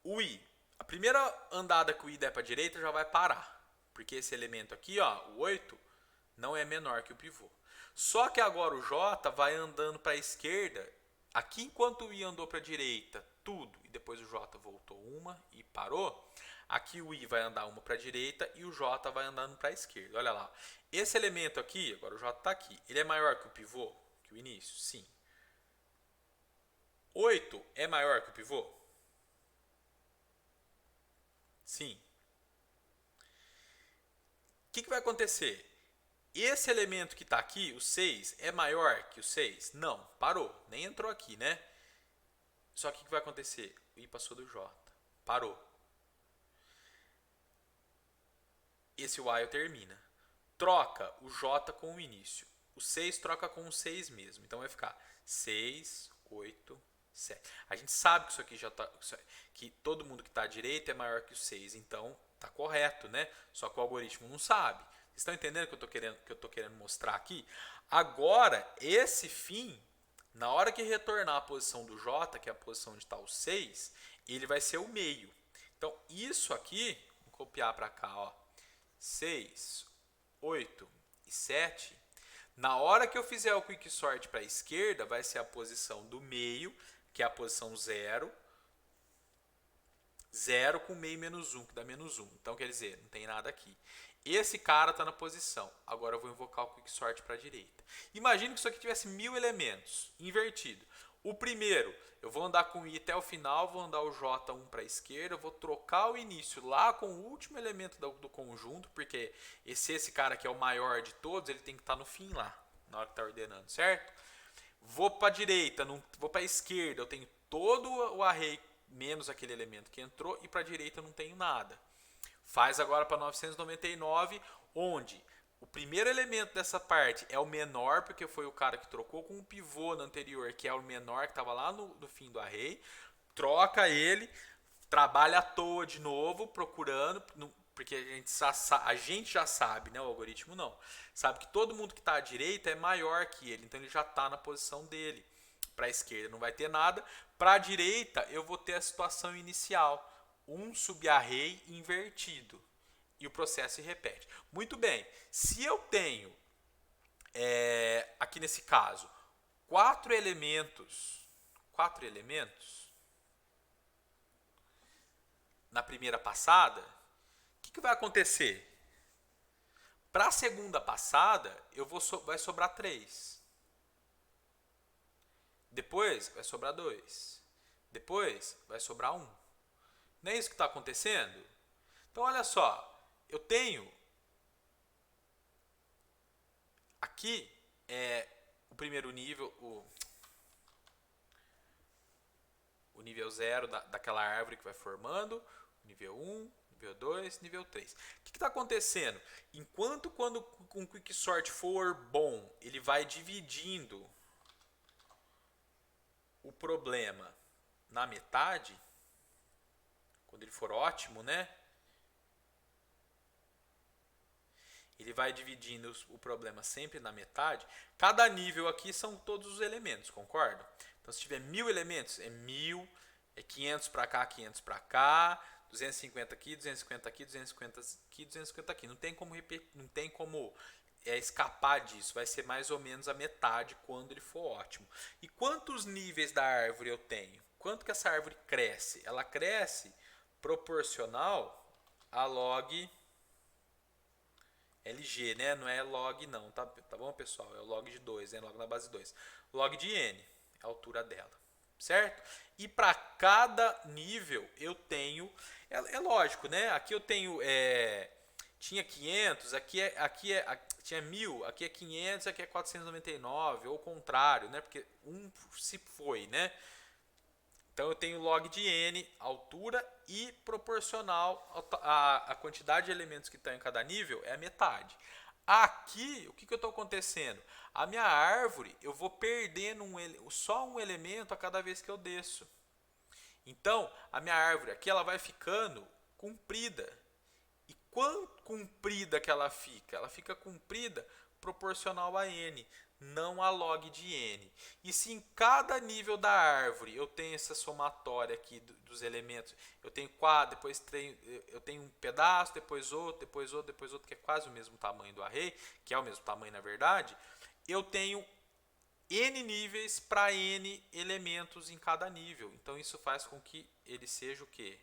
O I. A primeira andada que o I der para a direita já vai parar. Porque esse elemento aqui, ó, o 8, não é menor que o pivô. Só que agora o J vai andando para a esquerda. Aqui, enquanto o I andou para a direita, tudo, e depois o J voltou uma e parou. Aqui o I vai andar uma para a direita e o J vai andando para a esquerda. Olha lá. Esse elemento aqui, agora o J está aqui, ele é maior que o pivô? Que o início? Sim. 8 é maior que o pivô? Sim. O que vai acontecer? Esse elemento que está aqui, o 6, é maior que o 6? Não, parou. Nem entrou aqui, né? Só que o que vai acontecer? O I passou do J. Parou. Esse while termina. Troca o J com o início. O 6 troca com o 6 mesmo. Então vai ficar 6, 8, 7. A gente sabe que isso aqui já tá, que todo mundo que está à direita é maior que o 6. Então está correto, né? Só que o algoritmo não sabe. Vocês estão entendendo o que eu estou querendo mostrar aqui? Agora, esse fim, na hora que retornar a posição do J, que é a posição onde está o 6, ele vai ser o meio. Então, isso aqui, vou copiar para cá, ó, 6, 8 e 7. Na hora que eu fizer o quicksort para a esquerda, vai ser a posição do meio, que é a posição 0. 0 com meio menos 1, que dá menos 1. Então, quer dizer, não tem nada aqui. Esse cara está na posição. Agora eu vou invocar o quicksort para a direita. Imagina que isso aqui tivesse 1000 elementos, invertido. O primeiro, eu vou andar com o I até o final, vou andar o J1 para a esquerda, vou trocar o início lá com o último elemento do conjunto, porque esse cara que é o maior de todos, ele tem que estar no fim lá. na hora que está ordenando, certo? Vou para a direita, não, vou para a esquerda, eu tenho todo o array menos aquele elemento que entrou, e para a direita eu não tenho nada. Faz agora para 999, onde o primeiro elemento dessa parte é o menor, porque foi o cara que trocou com o pivô no anterior, que é o menor que estava lá no fim do array. Troca ele, trabalha à toa de novo, procurando, porque a gente já sabe, né? O algoritmo não. Sabe que todo mundo que está à direita é maior que ele, então ele já está na posição dele. Para a esquerda não vai ter nada. Para a direita eu vou ter a situação inicial, um subarray invertido. E o processo se repete. Muito bem, se eu tenho, aqui nesse caso, quatro elementos na primeira passada, o que vai acontecer? Para a segunda passada, vai sobrar 3. Depois vai sobrar 2. Depois vai sobrar 1. Não é isso que está acontecendo? Então olha só, eu tenho aqui o primeiro nível, o nível 0 daquela árvore que vai formando, nível 1, nível 2, nível 3. O que está acontecendo? Enquanto quando um quicksort for bom, ele vai dividindo o problema na metade, quando ele for ótimo, né? Ele vai dividindo o problema sempre na metade. Cada nível aqui são todos os elementos, concorda? Então, se tiver 1000 elementos, é 1000, é 500 para cá, 500 para cá, 250 aqui, 250 aqui, 250 aqui, 250 aqui. Não tem como escapar disso. Vai ser mais ou menos a metade quando ele for ótimo. E quantos níveis da árvore eu tenho? Quanto que essa árvore cresce? Ela cresce proporcional a log LG, né? Não é log não, tá bom, pessoal? É o log de 2, né? Log na base 2. Log de N, a altura dela, certo? E para cada nível eu tenho, é lógico, né? Aqui eu tenho, tinha 500, tinha 1000, aqui é 500, aqui é 499, ou o contrário, né? Porque um se foi, né? Então eu tenho log de N, altura, e proporcional à quantidade de elementos que estão em cada nível é a metade. Aqui, o que está acontecendo? A minha árvore, eu vou perdendo só um elemento a cada vez que eu desço. Então, a minha árvore aqui ela vai ficando comprida. E quanto comprida que ela fica? Ela fica comprida proporcional a N, não a log de N. E se em cada nível da árvore eu tenho essa somatória aqui dos elementos, eu tenho 4, depois eu tenho um pedaço, depois outro, depois outro, depois outro, que é quase o mesmo tamanho do array, que é o mesmo tamanho na verdade, eu tenho N níveis para N elementos em cada nível. Então isso faz com que ele seja o quê?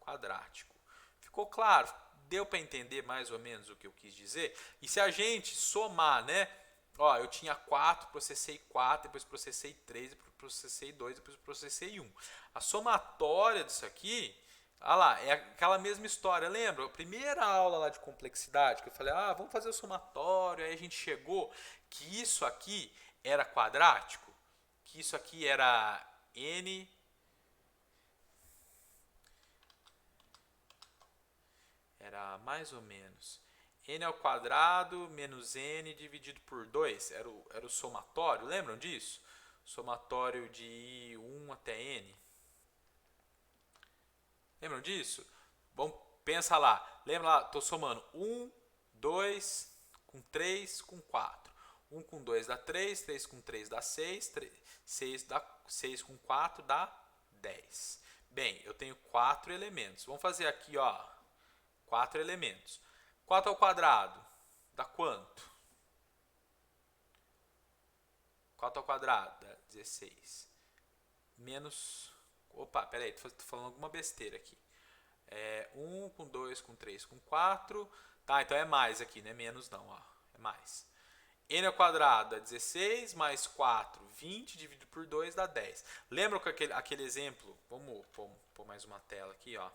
Quadrático. Ficou claro? Deu para entender mais ou menos o que eu quis dizer? E se a gente somar, né? Ó, eu tinha 4, processei 4, depois processei 3, depois processei 2, depois processei 1. A somatória disso aqui, olha lá, é aquela mesma história, lembra? A primeira aula lá de complexidade, que eu falei, vamos fazer o somatório, aí a gente chegou que isso aqui era quadrático, que isso aqui era n era mais ou menos n ao quadrado menos n dividido por 2, era o somatório, lembram disso? Somatório de 1 até n. Lembram disso? Vamos, pensa lá, lembra lá, estou somando 1, 2, com 3, com 4. 1 com 2 dá 3, 3 com 3 dá 6, 6 com 4 dá 10. Bem, eu tenho 4 elementos. Vamos fazer aqui, ó, 4 elementos. 4 ao quadrado dá quanto? 4 ao quadrado dá 16. Menos... Opa, peraí, estou falando alguma besteira aqui. 1 com 2 com 3 com 4. Tá, então é mais aqui, não é menos não, ó. É mais. N ao quadrado dá 16, mais 4, 20, dividido por 2 dá 10. Lembra com aquele exemplo? Vamos pôr mais uma tela aqui, ó.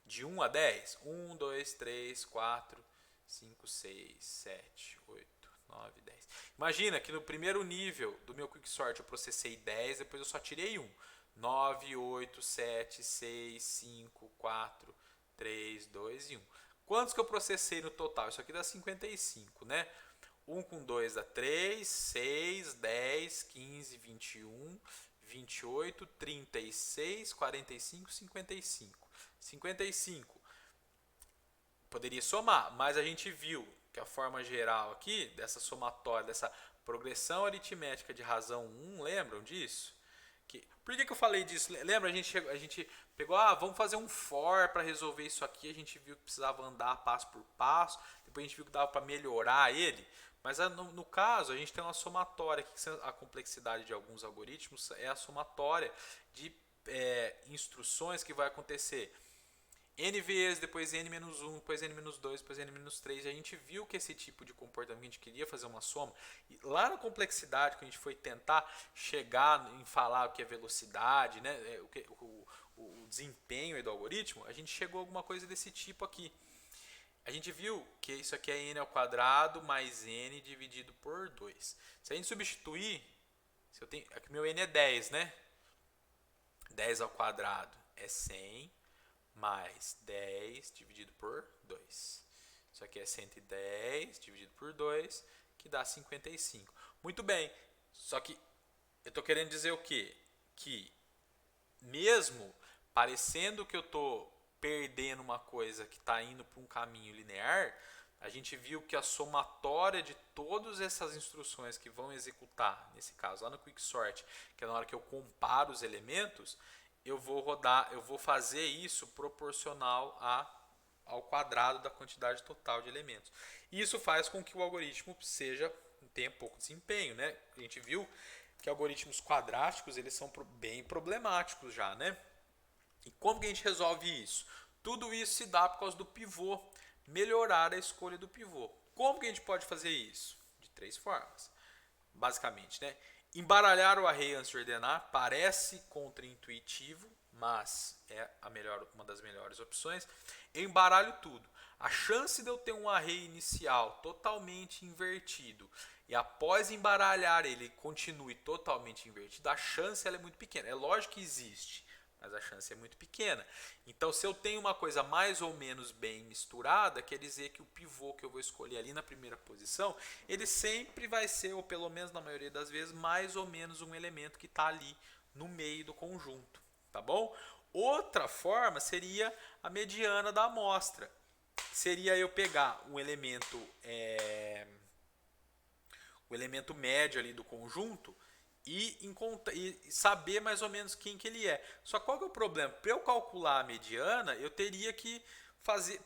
De 1 a 10, 1, 2, 3, 4, 5, 6, 7, 8, 9, 10. Imagina que no primeiro nível do meu Quicksort eu processei 10, depois eu só tirei 1. 9, 8, 7, 6, 5, 4, 3, 2 e 1. Quantos que eu processei no total? Isso aqui dá 55, né? 1 com 2 dá 3, 6, 10, 15, 21, 28, 36, 45, 55. 55. Poderia somar, mas a gente viu que a forma geral aqui, dessa somatória, dessa progressão aritmética de razão 1, lembram disso? Por que eu falei disso? Lembra, a gente pegou, vamos fazer um for para resolver isso aqui, a gente viu que precisava andar passo por passo, depois a gente viu que dava para melhorar ele, mas no caso a gente tem uma somatória, que a complexidade de alguns algoritmos é a somatória de instruções que vai acontecer N vezes, depois N-1, depois N-2, depois N-3. A gente viu que esse tipo de comportamento, a gente queria fazer uma soma. E lá na complexidade, que a gente foi tentar chegar em falar o que é velocidade, né, o desempenho do algoritmo, a gente chegou a alguma coisa desse tipo aqui. A gente viu que isso aqui é N ao quadrado mais N dividido por 2. Se a gente substituir, se eu tenho, aqui meu N é 10, né? 10 ao quadrado é 100. Mais 10 dividido por 2. Isso aqui é 110 dividido por 2, que dá 55. Muito bem, só que eu estou querendo dizer o quê? Que mesmo parecendo que eu estou perdendo uma coisa que está indo para um caminho linear, a gente viu que a somatória de todas essas instruções que vão executar, nesse caso lá no Quicksort, que é na hora que eu comparo os elementos, eu vou fazer isso proporcional ao quadrado da quantidade total de elementos. Isso faz com que o algoritmo tenha pouco desempenho, né? A gente viu que algoritmos quadráticos eles são bem problemáticos já, né? E como que a gente resolve isso? Tudo isso se dá por causa do pivô, melhorar a escolha do pivô. Como que a gente pode fazer isso? De 3 formas, basicamente, né? Embaralhar o array antes de ordenar parece contraintuitivo, mas é uma das melhores opções. Eu embaralho tudo. A chance de eu ter um array inicial totalmente invertido e após embaralhar ele continue totalmente invertido, a chance ela é muito pequena. É lógico que existe, mas a chance é muito pequena. Então, se eu tenho uma coisa mais ou menos bem misturada, quer dizer que o pivô que eu vou escolher ali na primeira posição, ele sempre vai ser, ou pelo menos na maioria das vezes, mais ou menos um elemento que está ali no meio do conjunto, tá bom? Outra forma seria a mediana da amostra. Seria eu pegar o elemento médio ali do conjunto e saber mais ou menos quem que ele é. Só qual que é o problema? Para eu calcular a mediana, eu teria que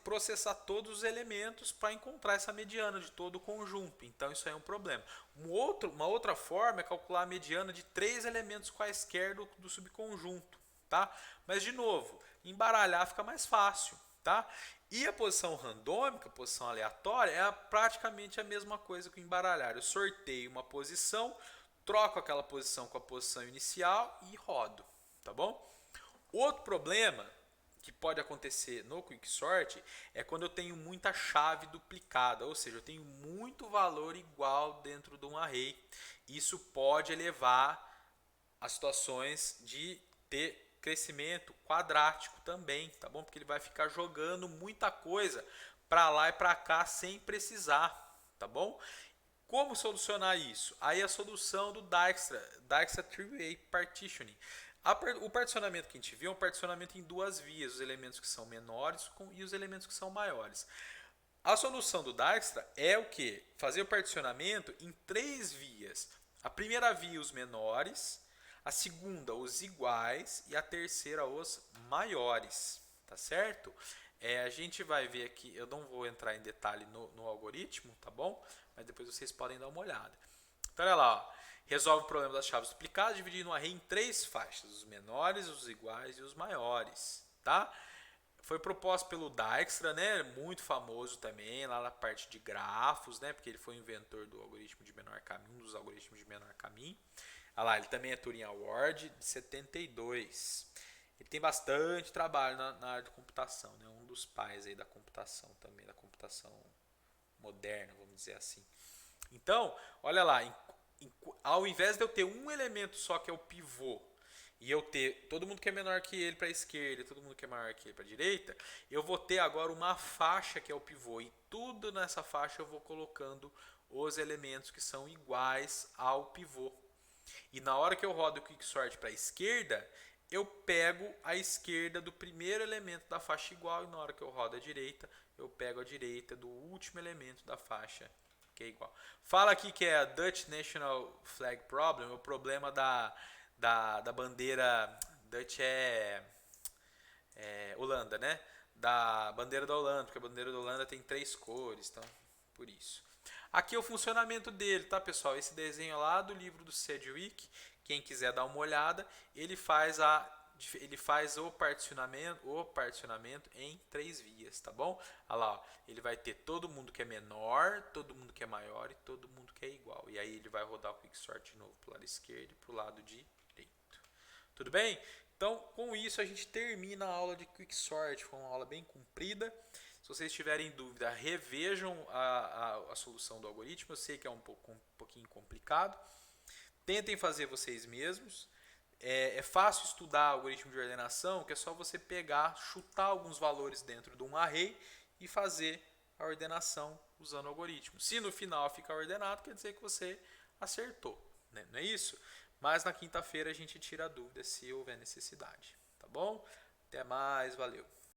processar todos os elementos para encontrar essa mediana de todo o conjunto. Então isso aí é um problema. Uma outra forma é calcular a mediana de 3 elementos quaisquer do subconjunto. Tá? Mas de novo, embaralhar fica mais fácil. Tá? E a posição randômica, a posição aleatória, é praticamente a mesma coisa que o embaralhar. Eu sorteio uma posição, troco aquela posição com a posição inicial e rodo, tá bom? Outro problema que pode acontecer no Quicksort é quando eu tenho muita chave duplicada, ou seja, eu tenho muito valor igual dentro de um array. Isso pode levar a situações de ter crescimento quadrático também, tá bom? Porque ele vai ficar jogando muita coisa para lá e para cá sem precisar, tá bom? Como solucionar isso? Aí a solução do Dijkstra Three-Way Partitioning. O particionamento que a gente viu é um particionamento em 2 vias, os elementos que são menores e os elementos que são maiores. A solução do Dijkstra é o que? Fazer o particionamento em 3 vias. A primeira via os menores, a segunda os iguais e a terceira os maiores, tá certo? A gente vai ver aqui, eu não vou entrar em detalhe no algoritmo, tá bom? Mas depois vocês podem dar uma olhada. Então olha lá, ó. Resolve o problema das chaves duplicadas dividindo um array em 3 faixas, os menores, os iguais e os maiores, tá? Foi proposto pelo Dijkstra, né? Muito famoso também, lá na parte de grafos, né? Porque ele foi o inventor do algoritmo de menor caminho, um dos algoritmos de menor caminho. Olha lá, ele também é Turing Award de 72. Ele tem bastante trabalho na área de computação, né? Um dos pais aí da computação também, da computação moderna, vamos dizer assim. Então, olha lá, ao invés de eu ter um elemento só que é o pivô, e eu ter todo mundo que é menor que ele para a esquerda, todo mundo que é maior que ele para a direita, eu vou ter agora uma faixa que é o pivô, e tudo nessa faixa eu vou colocando os elementos que são iguais ao pivô. E na hora que eu rodo o quicksort para a esquerda, eu pego a esquerda do primeiro elemento da faixa igual, e na hora que eu rodo a direita, eu pego a direita do último elemento da faixa que é igual. Fala aqui que é a Dutch National Flag Problem, o problema da bandeira. Dutch é Holanda, né? Da bandeira da Holanda, porque a bandeira da Holanda tem 3 cores, então por isso. Aqui é o funcionamento dele, tá, pessoal? Esse desenho é lá do livro do Sedgwick, quem quiser dar uma olhada, ele faz o particionamento em 3 vias, tá bom? Olha lá, ó, ele vai ter todo mundo que é menor, todo mundo que é maior e todo mundo que é igual. E aí ele vai rodar o quicksort de novo pro lado esquerdo e pro lado direito. Tudo bem? Então, com isso a gente termina a aula de quicksort. Foi uma aula bem comprida. Se vocês tiverem dúvida, revejam a solução do algoritmo. Eu sei que é um pouquinho complicado. Tentem fazer vocês mesmos. É fácil estudar algoritmo de ordenação, que é só você pegar, chutar alguns valores dentro de um array e fazer a ordenação usando o algoritmo. Se no final ficar ordenado, quer dizer que você acertou, né? Não é isso? Mas na quinta-feira a gente tira a dúvida se houver necessidade, tá bom? Até mais, valeu!